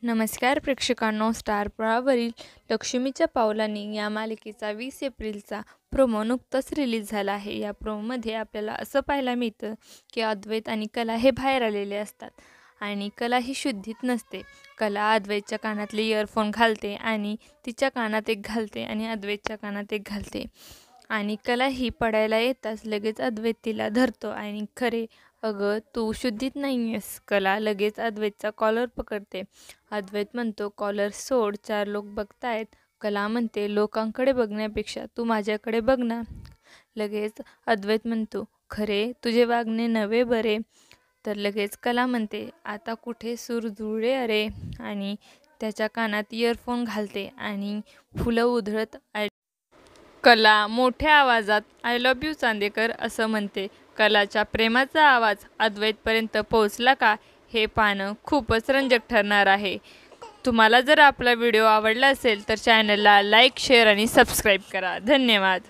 नमस्कार प्रेक्षकांनो, स्टार प्रवाहावरील लक्ष्मीच्या पावलांनी या मालिकेचा 20 एप्रिलचा प्रोमो नुकताच रिलीज झाला आहे। या प्रोमोमध्ये आपल्याला असं पाहायला मिळतं की अद्वैत आणि कला हे बाहेर आलेले असतात आणि कला ही शुद्धीत नसते। कला अद्वैतच्या कानातले इयरफोन घालते आणि तिच्या कानात एक घालते आणि अद्वैतच्या कानात एक घालते आणि कला ही पडायला येताच लगेच अद्वैत तिला धरतो आणि खरे अगं तू शुद्धीत नाही आहेस। कला लगेच अद्वैतचा कॉलर पकडते। अद्वैत म्हणतो, कॉलर सोड, 4 लोक बघतायत। कला म्हणते, लोकांकडे बघण्यापेक्षा तू माझ्याकडे बघ ना। लगेच अद्वैत म्हणतो, खरे तुझे वागणे नवे बरे। तर लगेच कला म्हणते, आता कुठे सूर जुळले अरे, आणि त्याच्या कानात इयरफोन घालते आणि फुलं उधळत कला मोठ्या आवाजात आय लव्ह यू चांदेकर असं म्हणते। कलाच्या प्रेमाचा आवाज अद्वैतपर्यंत पोहोचला का हे पाहणं खूपच रंजक ठरणार आहे। तुम्हाला जर आपला व्हिडिओ आवडला असेल तर चॅनलला लाईक, शेअर आणि सबस्क्राईब करा। धन्यवाद।